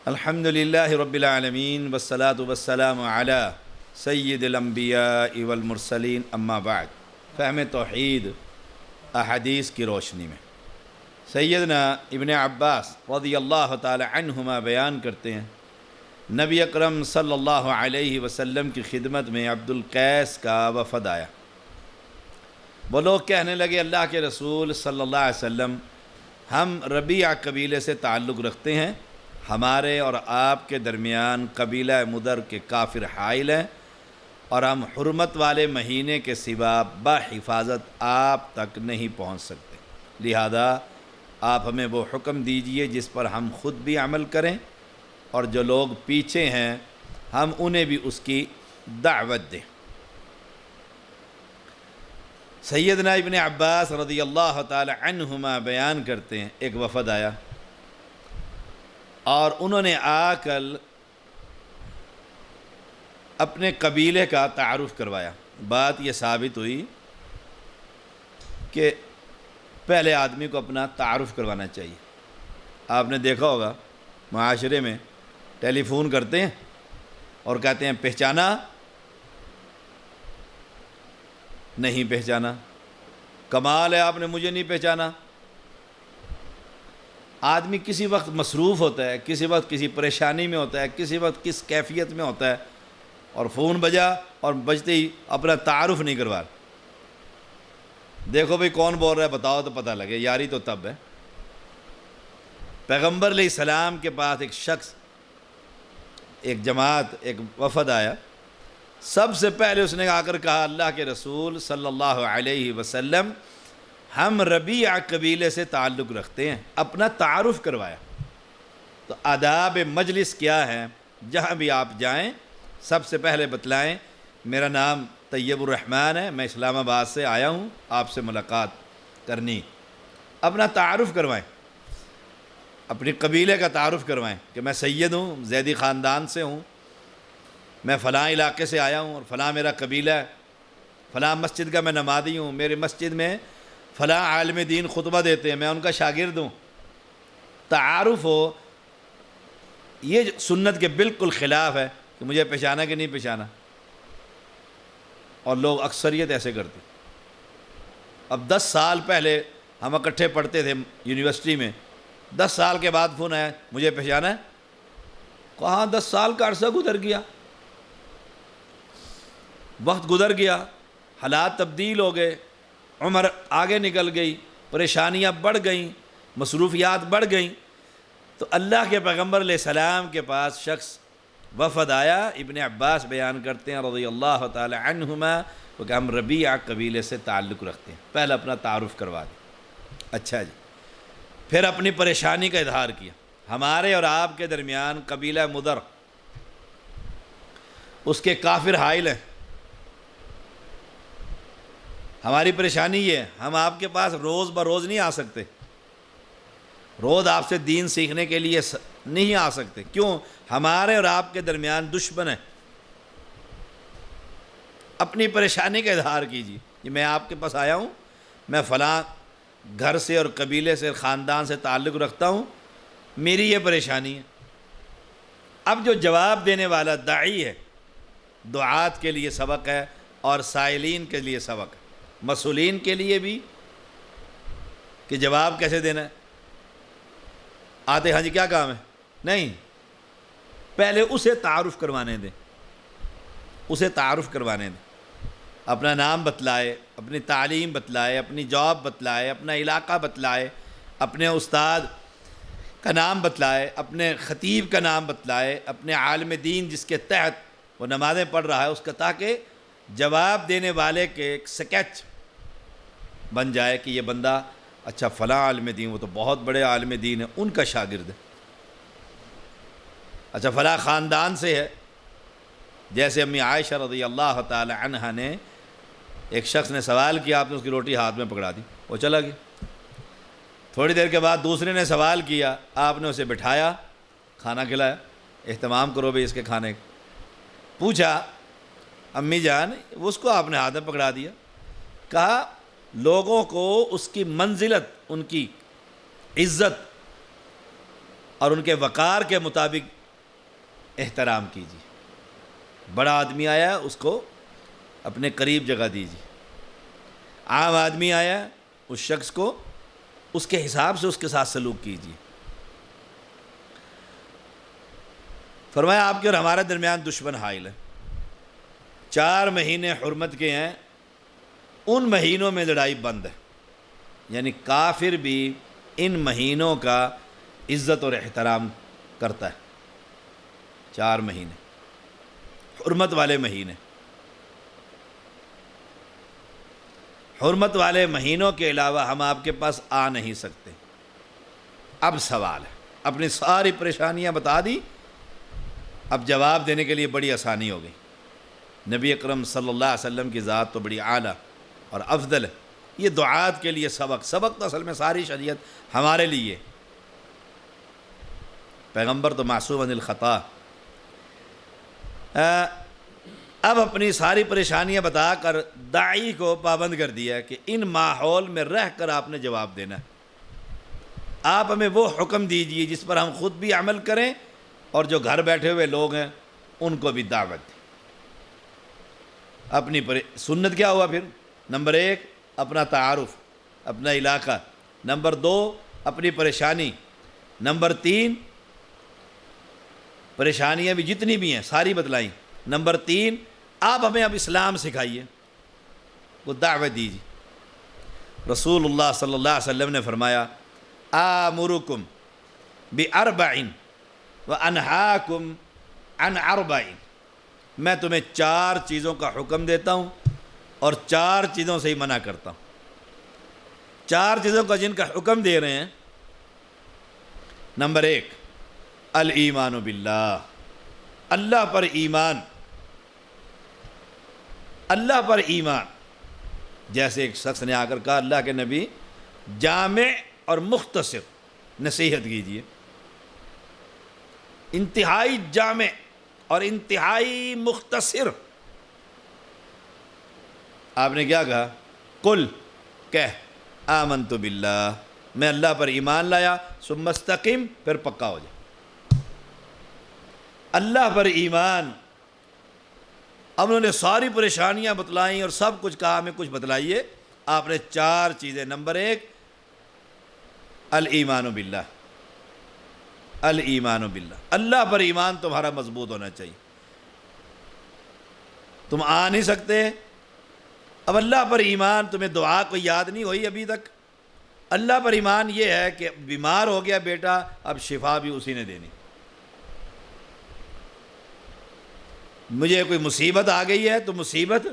الحمد للہ رب العالمین والصلاة والسلام علی سید الانبیاء والمرسلین اما بعد۔ فہم توحید احادیث کی روشنی میں سیدنا ابن عباس رضی اللہ تعالی عنہما بیان کرتے ہیں، نبی اکرم صلی اللہ علیہ وسلم کی خدمت میں عبد القیس کا وفد آیا۔ وہ لوگ کہنے لگے، اللہ کے رسول صلی اللہ علیہ وسلم، ہم ربیع قبیلے سے تعلق رکھتے ہیں، ہمارے اور آپ کے درمیان قبیلہ مدر کے کافر حائل ہیں، اور ہم حرمت والے مہینے کے سوا بحفاظت آپ تک نہیں پہنچ سکتے، لہذا آپ ہمیں وہ حکم دیجئے جس پر ہم خود بھی عمل کریں، اور جو لوگ پیچھے ہیں ہم انہیں بھی اس کی دعوت دیں۔ سیدنا ابن عباس رضی اللہ تعالی عنہما بیان کرتے ہیں، ایک وفد آیا اور انہوں نے آ کر اپنے قبیلے کا تعارف کروایا۔ بات یہ ثابت ہوئی کہ پہلے آدمی کو اپنا تعارف کروانا چاہیے۔ آپ نے دیکھا ہوگا معاشرے میں ٹیلی فون کرتے ہیں اور کہتے ہیں پہچانا؟ نہیں پہچانا۔ کمال ہے آپ نے مجھے نہیں پہچانا۔ آدمی کسی وقت مصروف ہوتا ہے، کسی وقت کسی پریشانی میں ہوتا ہے، کسی وقت کس کیفیت میں ہوتا ہے، اور فون بجا اور بجتے ہی اپنا تعارف نہیں کروا۔ دیکھو بھئی کون بول رہا ہے، بتاؤ تو پتہ لگے، یاری تو تب ہے۔ پیغمبر علیہ السلام کے پاس ایک شخص، ایک جماعت، ایک وفد آیا۔ سب سے پہلے اس نے آ کر کہا، اللہ کے رسول صلی اللہ علیہ وسلم، ہم ربیع قبیلے سے تعلق رکھتے ہیں، اپنا تعارف کروایا۔ تو آداب مجلس کیا ہے؟ جہاں بھی آپ جائیں سب سے پہلے بتلائیں، میرا نام طیب الرحمن ہے، میں اسلام آباد سے آیا ہوں آپ سے ملاقات کرنی۔ اپنا تعارف کروائیں، اپنی قبیلے کا تعارف کروائیں کہ میں سید ہوں، زیدی خاندان سے ہوں، میں فلاں علاقے سے آیا ہوں اور فلاں میرا قبیلہ ہے، فلاں مسجد کا میں نمازی ہوں، میری مسجد میں فلاں عالم دین خطبہ دیتے ہیں، میں ان کا شاگرد ہوں۔ تعارف ہو۔ یہ سنت کے بالکل خلاف ہے کہ مجھے پہچانا کہ نہیں پہچانا، اور لوگ اکثریت ایسے کرتے۔ اب 10 سال پہلے ہم اکٹھے پڑھتے تھے یونیورسٹی میں، 10 سال کے بعد فون آیا، مجھے پہچانا ہے؟ کہاں 10 سال کا عرصہ گزر گیا، وقت گزر گیا، حالات تبدیل ہو گئے، عمر آگے نکل گئی، پریشانیاں بڑھ گئیں، مصروفیات بڑھ گئیں۔ تو اللہ کے پیغمبر علیہ السلام کے پاس شخص وفد آیا۔ ابن عباس بیان کرتے ہیں رضی اللہ تعالی عنہما کہ ہم ربیع قبیلے سے تعلق رکھتے ہیں، پہلے اپنا تعارف کروا دیں۔ اچھا جی، پھر اپنی پریشانی کا اظہار کیا۔ ہمارے اور آپ کے درمیان قبیلہ مدر، اس کے کافر حائل ہیں، ہماری پریشانی یہ ہے، ہم آپ کے پاس روز بروز نہیں آ سکتے، روز آپ سے دین سیکھنے کے لیے نہیں آ سکتے۔ کیوں؟ ہمارے اور آپ کے درمیان دشمن ہے۔ اپنی پریشانی کا اظہار کیجیے کہ میں آپ کے پاس آیا ہوں، میں فلاں گھر سے اور قبیلے سے، خاندان سے تعلق رکھتا ہوں، میری یہ پریشانی ہے۔ اب جو جواب دینے والا داعی ہے، دعات کے لیے سبق ہے اور سائلین کے لیے سبق ہے، مسئولین کے لیے بھی، کہ جواب کیسے دینا ہے۔ آتے ہاں جی کیا کام ہے؟ نہیں، پہلے اسے تعارف کروانے دیں، اسے تعارف کروانے دیں، اپنا نام بتلائے، اپنی تعلیم بتلائے، اپنی جاب بتلائے، اپنا علاقہ بتلائے، اپنے استاد کا نام بتلائے، اپنے خطیب کا نام بتلائے، اپنے عالم دین جس کے تحت وہ نمازیں پڑھ رہا ہے اس کا، تاکہ جواب دینے والے کے ایک سکیچ بن جائے کہ یہ بندہ اچھا فلاں عالم دین، وہ تو بہت بڑے عالم دین ہے، ان کا شاگرد ہے، اچھا فلاں خاندان سے ہے۔ جیسے امی عائشہ رضی اللہ تعالی عنہا نے، ایک شخص نے سوال کیا، آپ نے اس کی روٹی ہاتھ میں پکڑا دی، وہ چلا گیا۔ تھوڑی دیر کے بعد دوسرے نے سوال کیا، آپ نے اسے بٹھایا، کھانا کھلایا، اہتمام کرو بھئی اس کے کھانے کا۔ پوچھا امی جان، اس کو آپ نے ہاتھ میں پکڑا دیا۔ کہا لوگوں کو اس کی منزلت، ان کی عزت اور ان کے وقار کے مطابق احترام کیجیے. بڑا آدمی آیا اس کو اپنے قریب جگہ دیجیے. عام آدمی آیا اس شخص کو اس کے حساب سے اس کے ساتھ سلوک کیجیے. فرمایا آپ کے اور ہمارے درمیان دشمن حائل ہے. 4 مہینے حرمت کے ہیں، ان مہینوں میں لڑائی بند ہے. یعنی کافر بھی ان مہینوں کا عزت اور احترام کرتا ہے. 4 مہینے حرمت والے مہینے. حرمت والے مہینوں کے علاوہ ہم آپ کے پاس آ نہیں سکتے. اب سوال ہے، اپنی ساری پریشانیاں بتا دی، اب جواب دینے کے لیے بڑی آسانی ہو گئی. نبی اکرم صلی اللہ علیہ وسلم کی ذات تو بڑی اعلیٰ اور افضل ہے. یہ دعات کے لیے سبق تو اصل میں ساری شریعت ہمارے لیے. پیغمبر تو معصوم عن الخطا. اب اپنی ساری پریشانیاں بتا کر داعی کو پابند کر دیا کہ ان ماحول میں رہ کر آپ نے جواب دینا ہے. آپ ہمیں وہ حکم دیجئے جس پر ہم خود بھی عمل کریں اور جو گھر بیٹھے ہوئے لوگ ہیں ان کو بھی دعوت دیں. اپنی سنت کیا ہوا پھر؟ نمبر 1 اپنا تعارف، اپنا علاقہ. نمبر 2 اپنی پریشانی. نمبر 3 پریشانیاں بھی جتنی بھی ہیں ساری بتلائیں. نمبر 3 آپ ہمیں اب اسلام سکھائیے، وہ دعوت دیجیے. رسول اللہ صلی اللہ علیہ وسلم نے فرمایا آمرکم باربع وانہاکم عن اربع. میں تمہیں 4 چیزوں کا حکم دیتا ہوں اور 4 چیزوں سے ہی منع کرتا ہوں. 4 چیزوں کا جن کا حکم دے رہے ہیں. نمبر 1 الایمان باللہ، اللہ پر ایمان. اللہ پر ایمان. جیسے ایک شخص نے آ کر کہا اللہ کے نبی جامع اور مختصر نصیحت کیجیے. انتہائی جامع اور انتہائی مختصر. آپ نے کیا کہا؟ قل، کہہ آمنت باللہ، میں اللہ پر ایمان لایا. ثم استقم، پھر پکا ہو جائے. اللہ پر ایمان. اب انہوں نے ساری پریشانیاں بتلائیں اور سب کچھ کہا ہمیں کچھ بتلائیے. آپ نے 4 چیزیں. نمبر 1 الایمان باللہ. الایمان باللہ، اللہ پر ایمان تمہارا مضبوط ہونا چاہیے. تم آ نہیں سکتے. اب اللہ پر ایمان، تمہیں دعا کوئی یاد نہیں ہوئی ابھی تک. اللہ پر ایمان یہ ہے کہ بیمار ہو گیا بیٹا، اب شفا بھی اسی نے دینی. مجھے کوئی مصیبت آ گئی ہے تو مصیبت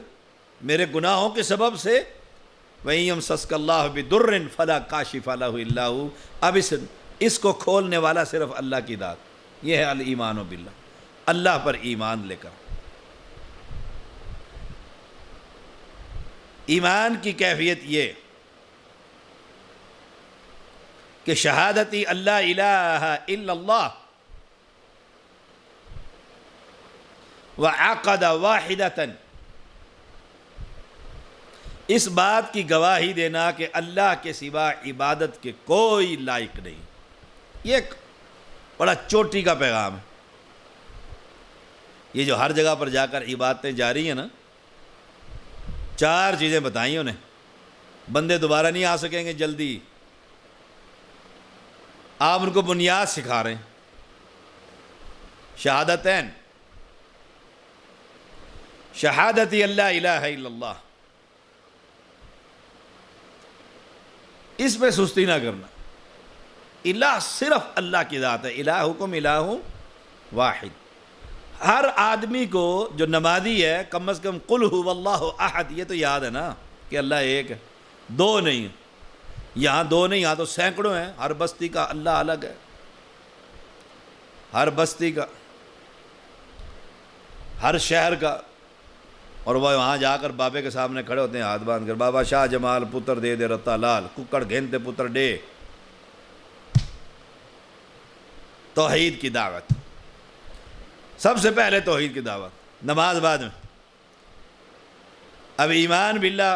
میرے گناہوں کے سبب سے وَإِن يَمْسَسْكَ اللَّهُ بِضُرٍّ فَلَا كَاشِفَ لَهُ إِلَّا هُوَ. اب اس کو کھولنے والا صرف اللہ کی ذات. یہ ہے الایمان باللہ، اللہ پر ایمان لے کر. ایمان کی کیفیت یہ کہ شہادتی اللہ الہ الا اللہ وعقد واحدۃ، اس بات کی گواہی دینا کہ اللہ کے سوا عبادت کے کوئی لائق نہیں. یہ ایک بڑا چوٹی کا پیغام ہے. یہ جو ہر جگہ پر جا کر عبادتیں جاری ہیں نا، 4 چیزیں بتائیں انہیں. بندے دوبارہ نہیں آ سکیں گے جلدی. آپ ان کو بنیاد سکھا رہے ہیں. شہادتین، شہادتی اللہ الہ الا اللہ، اس پہ سستی نہ کرنا. الہ صرف اللہ کی ذات ہے. الہکم الہ واحد. ہر آدمی کو جو نمازی ہے کم از کم قل هو اللہ احد یہ تو یاد ہے نا کہ اللہ ایک ہے، 2 نہیں. یہاں 2 نہیں، یہاں تو سینکڑوں ہیں. ہر بستی کا اللہ الگ ہے، ہر بستی کا، ہر شہر کا. اور وہ وہاں جا کر بابے کے سامنے کھڑے ہوتے ہیں ہاتھ باندھ کر، بابا شاہ جمال پتر دے دے رتا لال، ککڑ گھینتے پتر ڈے. توحید کی دعوت، سب سے پہلے توحید کی دعوت، نماز بعد میں. اب ایمان باللہ،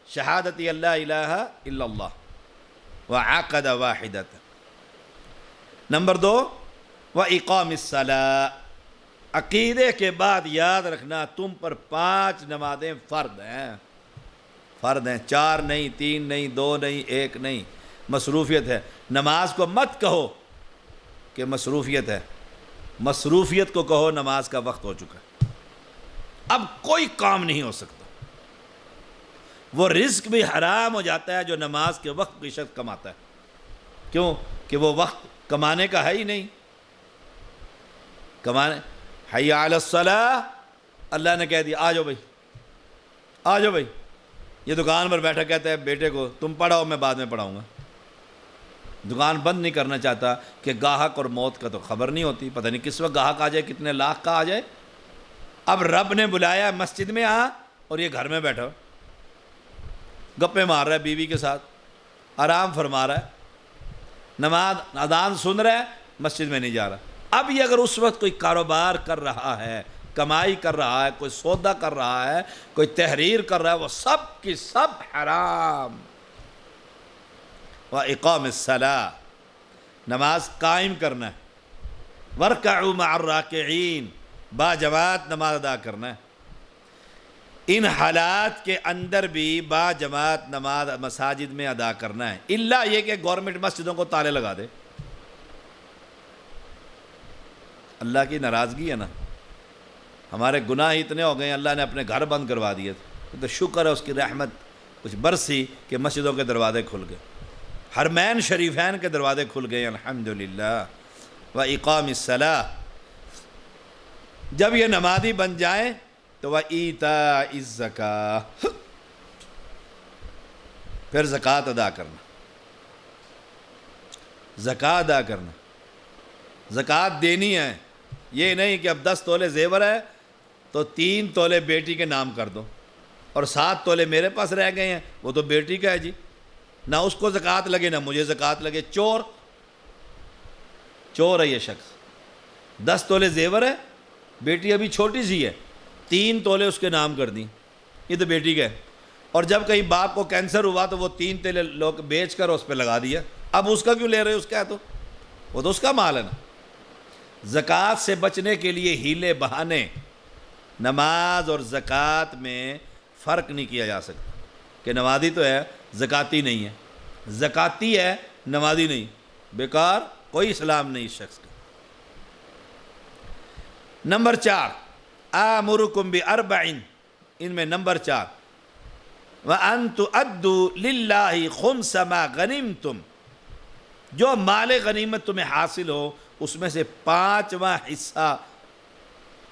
شہادتی اللہ الہ الا اللہ وعقد واحدۃ. نمبر 2 واقام الصلاۃ، عقیدے کے بعد یاد رکھنا تم پر 5 نمازیں فرض ہیں، فرض ہیں، 4 نہیں، 3 نہیں، 2 نہیں، 1 نہیں، مصروفیت ہے۔ نماز کو مت کہو کہ مصروفیت ہے، مصروفیت کو کہو نماز کا وقت ہو چکا ہے، اب کوئی کام نہیں ہو سکتا۔ وہ رزق بھی حرام ہو جاتا ہے جو نماز کے وقت کی شخص کماتا ہے، کیوں کہ وہ وقت کمانے کا ہے ہی نہیں، کمانے حی علی الصلاۃ، اللہ نے کہہ دیا آ جاؤ بھائی، آ جاؤ بھائی، یہ دکان پر بیٹھا کہتا ہے بیٹے کو تم پڑھاؤ میں بعد میں پڑھاؤں گا، دکان بند نہیں کرنا چاہتا کہ گاہک اور موت کا تو خبر نہیں ہوتی، پتہ نہیں کس وقت گاہک آ جائے، کتنے لاکھ کا آ جائے۔ اب رب نے بلایا مسجد میں آ، اور یہ گھر میں بیٹھا گپے مار رہا ہے بیوی کے ساتھ، آرام فرما رہا ہے، نماز اذان سن رہا ہے، مسجد میں نہیں جا رہا۔ اب یہ اگر اس وقت کوئی کاروبار کر رہا ہے، کمائی کر رہا ہے، کوئی سودا کر رہا ہے، کوئی تحریر کر رہا ہے، وہ سب کی سب حرام۔ وَإِقَامِ الصَّلَاةِ، نماز قائم کرنا ہے، وَارْكَعُوا مَعَ الرَّاكِعِينَ، با جماعت نماز ادا کرنا ہے۔ ان حالات کے اندر بھی با جماعت نماز مساجد میں ادا کرنا ہے، الا یہ کہ گورنمنٹ مسجدوں کو تالے لگا دے، اللہ کی ناراضگی ہے نا، ہمارے گناہ اتنے ہو گئے ہیں، اللہ نے اپنے گھر بند کروا دیے تھے، تو شکر ہے اس کی رحمت کچھ برسی کہ مسجدوں کے دروازے کھل گئے، حرمین شریفین کے دروازے کھل گئے الحمدللہ۔ وَإِقَامِ الصَّلَاةِ، جب یہ نمازی بن جائیں تو وَإِيتَاءِ الزَّكَاةِ، پھر زکوٰۃ ادا کرنا، زکوٰۃ ادا کرنا، زکوٰۃ دینی ہے، یہ نہیں کہ اب 10 تولے زیور ہے تو 3 تولے بیٹی کے نام کر دو اور 7 تولے میرے پاس رہ گئے ہیں، وہ تو بیٹی کا ہے جی، نہ اس کو زکوٰۃ لگے نہ مجھے زکوٰۃ لگے، چور ہے یہ شخص۔ 10 تولے زیور ہے، بیٹی ابھی چھوٹی سی ہے، 3 تولے اس کے نام کر دیں، یہ تو بیٹی کا ہے، اور جب کہیں باپ کو کینسر ہوا تو وہ 3 تولے لوگ بیچ کر اس پہ لگا دیا، اب اس کا کیوں لے رہے اس کا ہے تو وہ تو اس کا مال ہے نا۔ زکوٰۃ سے بچنے کے لیے ہیلے بہانے، نماز اور زکوٰۃ میں فرق نہیں کیا جا سکتا کہ نمازی تو ہے زکاتی نہیں ہے، زکاتی ہے نمازی نہیں، بیکار، کوئی اسلام نہیں اس شخص کا۔ نمبر 4، آمرکم بِأَرْبَعٍ، ان میں نمبر 4، وَأَن تُؤَدُّوا لِلَّهِ خُمْسَ مَا غَنِمْتُمْ، جو مال غنیمت تمہیں حاصل ہو اس میں سے 5واں حصہ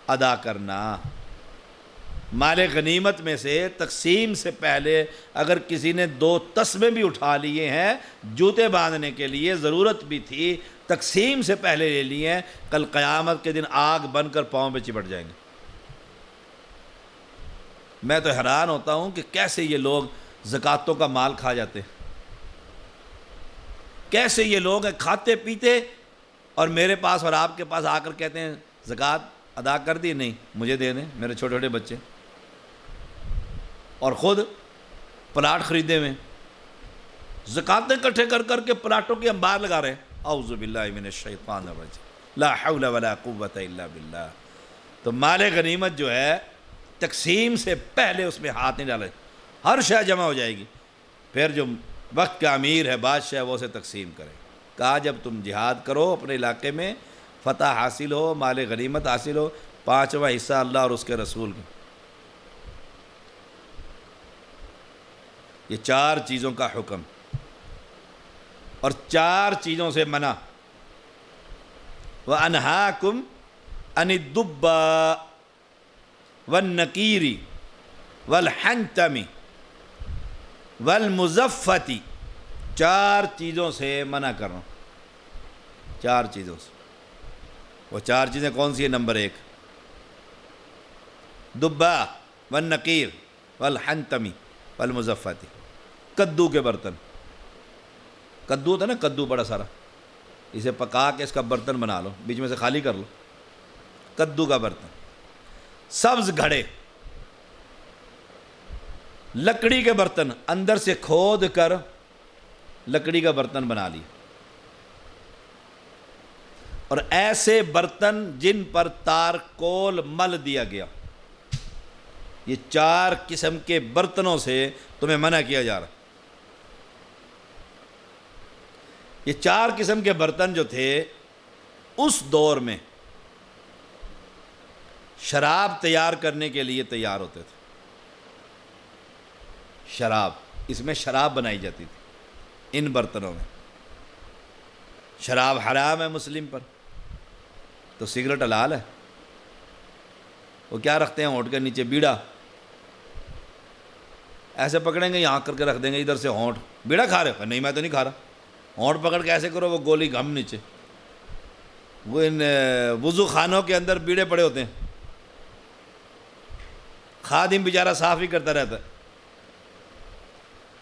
ادا کرنا۔ مال غنیمت میں سے تقسیم سے پہلے اگر کسی نے 2 تسمے بھی اٹھا لیے ہیں جوتے باندھنے کے لیے، ضرورت بھی تھی، تقسیم سے پہلے لے لیے ہیں، کل قیامت کے دن آگ بن کر پاؤں پہ چپٹ جائیں گے۔ میں تو حیران ہوتا ہوں کہ کیسے یہ لوگ زکاتوں کا مال کھا جاتے ہیں، کیسے یہ لوگ ہیں کھاتے پیتے اور میرے پاس اور آپ کے پاس آ کر کہتے ہیں زکوٰۃ ادا کر دی، نہیں مجھے دے دیں، میرے چھوٹے چھوٹے بچے، اور خود پلاٹ خریدے ہوئے، زکاتیں اکٹھے کر کر کے پلاٹوں کے انبار لگا رہے ہیں۔ اعوذ باللہ من الشیطان الرجیم، لا حول ولا قوت الا باللہ۔ تو مال غنیمت جو ہے تقسیم سے پہلے اس میں ہاتھ نہیں ڈالے، ہر شے جمع ہو جائے گی، پھر جو وقت کا امیر ہے بادشاہ وہ اسے تقسیم کرے۔ کہا جب تم جہاد کرو اپنے علاقے میں، فتح حاصل ہو، مال غنیمت حاصل ہو، 5واں حصہ اللہ اور اس کے رسول کو۔ یہ 4 چیزوں کا حکم اور 4 چیزوں سے منع۔ وَأَنْهَاكُمْ عَنِ الدُّبَّاءِ وَالنَّقِيرِ وَالْحَنْتَمِ وَالْمُزَفَّةِ، 4 چیزوں سے منع کرنا، 4 چیزوں سے۔ وہ 4 چیزیں کون سی ہیں؟ نمبر 1، دبا والنقیر والحنتمی والمزفتی، کدو کے برتن، کدو ہوتا ہے نا، کدو بڑا سارا، اسے پکا کے اس کا برتن بنا لو، بیچ میں سے خالی کر لو، کدو کا برتن۔ سبز گھڑے، لکڑی کے برتن، اندر سے کھود کر لکڑی کا برتن بنا لی۔ اور ایسے برتن جن پر تارکول مل دیا گیا، یہ 4 قسم کے برتنوں سے تمہیں منع کیا جا رہا۔ یہ 4 قسم کے برتن جو تھے اس دور میں شراب تیار کرنے کے لیے تیار ہوتے تھے۔ شراب، اس میں شراب بنائی جاتی تھی ان برتنوں میں۔ شراب حرام ہے مسلم پر، تو سگریٹ حلال ہے۔ وہ کیا رکھتے ہیں ہونٹ کے نیچے؟ بیڑا، ایسے پکڑیں گے یہاں کر کے رکھ دیں گے ادھر سے ہونٹ، بیڑا کھا رہے ہو؟ نہیں میں تو نہیں کھا رہا۔ ہونٹ پکڑ کے ایسے کرو، وہ گولی گھم نیچے۔ وہ ان وضو خانوں کے اندر بیڑے پڑے ہوتے ہیں، خادم بیچارہ صاف ہی کرتا رہتا ہے،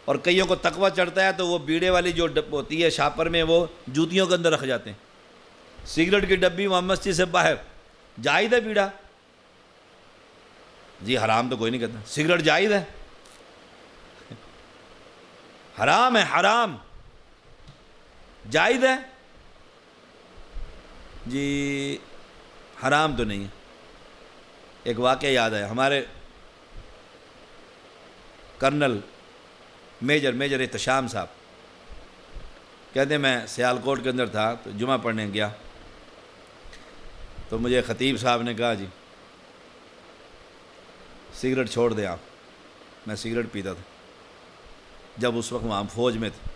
اور کئیوں کو تقوی چڑھتا ہے تو وہ بیڑے والی جو ہوتی ہے شاپر میں، وہ جوتیوں کے اندر رکھ جاتے ہیں۔ سگریٹ کی ڈبی وہاں مسجد سے باہر، جائز ہے بیڑا؟ جی حرام تو کوئی نہیں کہتا۔ سگریٹ جائز ہے؟ حرام ہے، حرام۔ جائز ہے؟ جی حرام تو نہیں ہے۔ ایک واقعہ یاد ہے، ہمارے کرنل میجر احتشام صاحب کہتے ہیں میں سیالکوٹ کے اندر تھا تو جمعہ پڑھنے گیا، تو مجھے خطیب صاحب نے کہا جی سگریٹ چھوڑ دیں آپ۔ میں سگریٹ پیتا تھا جب اس وقت وہاں فوج میں تھے۔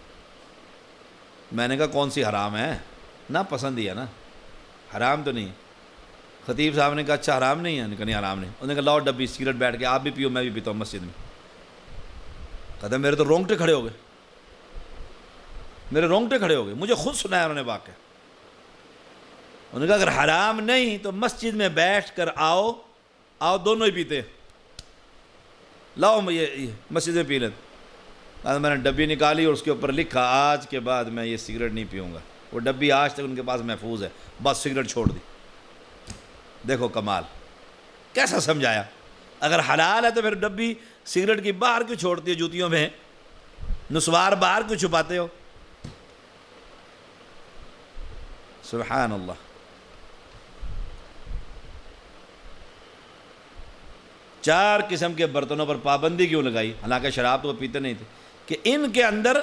میں نے کہا کون سی حرام ہے؟ نا پسند ہی ہے نا، حرام تو نہیں۔ خطیب صاحب نے کہا اچھا حرام نہیں ہے؟ نے کہا نہیں حرام نہیں۔ انہوں نے کہا لاؤ ڈبی سگریٹ بیٹھ کے آپ بھی پیو میں بھی پیتا ہوں مسجد میں۔ کہتا میرے تو رونگٹے کھڑے ہو گئے، میرے رونگٹے کھڑے ہو گئے، مجھے خود سنایا انہوں نے واقعہ۔ انہوں نے کہا اگر حرام نہیں تو مسجد میں بیٹھ کر آؤ دونوں ہی پیتے، لاؤ یہ مسجد میں پی لیتے۔ میں نے ڈبی نکالی اور اس کے اوپر لکھا آج کے بعد میں یہ سگریٹ نہیں پیوں گا۔ وہ ڈبی آج تک ان کے پاس محفوظ ہے، بس سگریٹ چھوڑ دی۔ دیکھو کمال، کیسا سمجھایا۔ اگر حلال ہے تو پھر ڈبی سگریٹ کی باہر کیوں چھوڑتی ہے؟ جوتیوں میں نسوار باہر کیوں چھپاتے ہو؟ سبحان اللہ۔ 4 قسم کے برتنوں پر پابندی کیوں لگائی؟ حالانکہ شراب تو وہ پیتے نہیں تھے، کہ ان کے اندر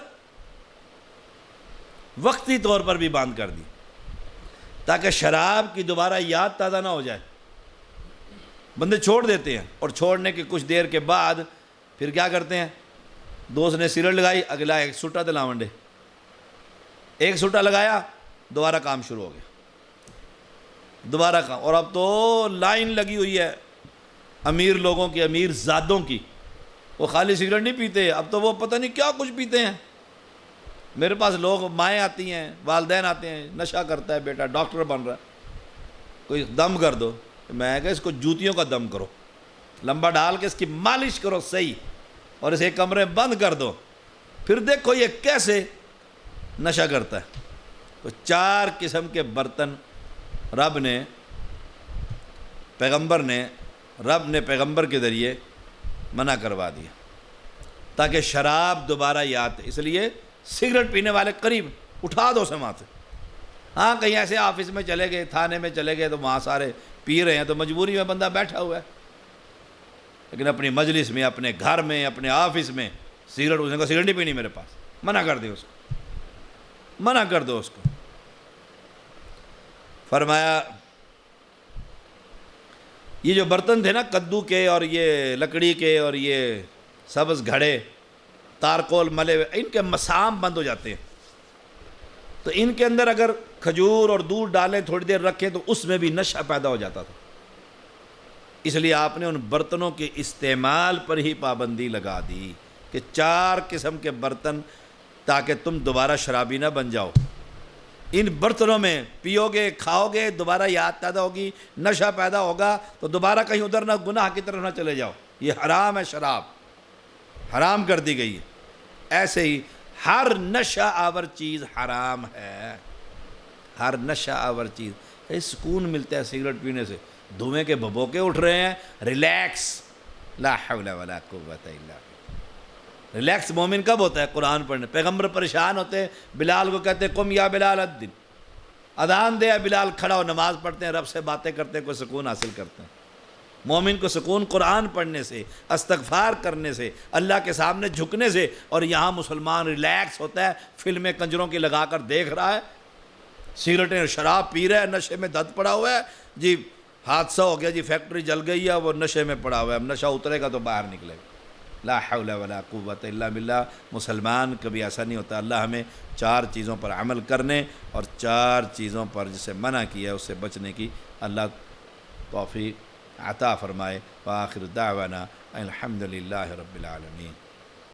وقتی طور پر بھی باندھ کر دی تاکہ شراب کی دوبارہ یاد تازہ نہ ہو جائے۔ بندے چھوڑ دیتے ہیں اور چھوڑنے کے کچھ دیر کے بعد پھر کیا کرتے ہیں؟ دوست نے سگریٹ لگائی، اگلا ایک سٹا دلا منڈے، ایک سٹا لگایا، دوبارہ کام شروع ہو گیا، دوبارہ کام۔ اور اب تو لائن لگی ہوئی ہے امیر لوگوں کی، امیر زادوں کی، وہ خالی سگریٹ نہیں پیتے، اب تو وہ پتہ نہیں کیا کچھ پیتے ہیں۔ میرے پاس لوگ مائیں آتی ہیں، والدین آتے ہیں، نشہ کرتا ہے بیٹا، ڈاکٹر بن رہا ہے، کوئی دم کر دو۔ میں کہا اس کو جوتیوں کا دم کرو، لمبا ڈال کے اس کی مالش کرو صحیح، اور اسے کمرے بند کر دو، پھر دیکھو یہ کیسے نشہ کرتا ہے۔ تو 4 قسم کے برتن رب نے پیغمبر کے ذریعے منع کروا دیا تاکہ شراب دوبارہ یاد۔ اس لیے سگریٹ پینے والے قریب اٹھا دو اسے وہاں سے۔ ہاں کہیں ایسے آفس میں چلے گئے، تھانے میں چلے گئے تو وہاں سارے پی رہے ہیں تو مجبوری میں بندہ بیٹھا ہوا ہے، لیکن اپنی مجلس میں، اپنے گھر میں، اپنے آفس میں سگریٹ، اس نے کہا سگریٹ نہیں پینی میرے پاس، منع کر دو اس کو، منع کر دو اس کو۔ فرمایا یہ جو برتن تھے نا کدو کے اور یہ لکڑی کے اور یہ سبز گھڑے تارکول ملے ہوئے، ان کے مسام بند ہو جاتے ہیں، تو ان کے اندر اگر کھجور اور دودھ ڈالیں تھوڑی دیر رکھیں تو اس میں بھی نشہ پیدا ہو جاتا تھا۔ اس لیے آپ نے ان برتنوں کے استعمال پر ہی پابندی لگا دی کہ 4 قسم کے برتن، تاکہ تم دوبارہ شرابی نہ بن جاؤ۔ ان برتنوں میں پیو گے، کھاؤ گے، دوبارہ یاد پیدا ہوگی، نشہ پیدا ہوگا تو دوبارہ کہیں ادھر نہ گناہ کی طرف نہ چلے جاؤ۔ یہ حرام ہے، شراب حرام کر دی گئی ہے۔ ایسے ہی ہر نشہ آور چیز حرام ہے، ہر نشہ آور چیز۔ سکون ملتا ہے سگریٹ پینے سے، دھوئیں کے بھبوکے اٹھ رہے ہیں، ریلیکس، لا حول ولا قوت الا باللہ۔ ریلیکس مومن کب ہوتا ہے؟ قرآن پڑھنے۔ پیغمبر پریشان ہوتے، بلال کو کہتے قم یا بلال الدن، اذان دے بلال کھڑا ہو نماز پڑھتے ہیں، رب سے باتیں کرتے ہیں، کوئی سکون حاصل کرتے ہیں۔ مومن کو سکون قرآن پڑھنے سے، استغفار کرنے سے، اللہ کے سامنے جھکنے سے، اور یہاں مسلمان ریلیکس ہوتا ہے، فلمیں کنجروں کی لگا کر دیکھ رہا ہے، سگریٹیں اور شراب پی رہا ہے، نشے میں دھت پڑا ہوا ہے، جی حادثہ ہو گیا، جی فیکٹری جل گئی ہے، وہ نشے میں پڑا ہوا ہے، اب نشہ اترے گا تو باہر نکلے گا۔ لا حول ولا قوت الا باللہ۔ مسلمان کبھی ایسا نہیں ہوتا۔ اللہ ہمیں 4 چیزوں پر عمل کرنے اور 4 چیزوں پر جسے منع کیا ہے اس سے بچنے کی اللہ توفیق عطا فرمائے۔ وآخر دعوانا الحمد للہ رب العالمین۔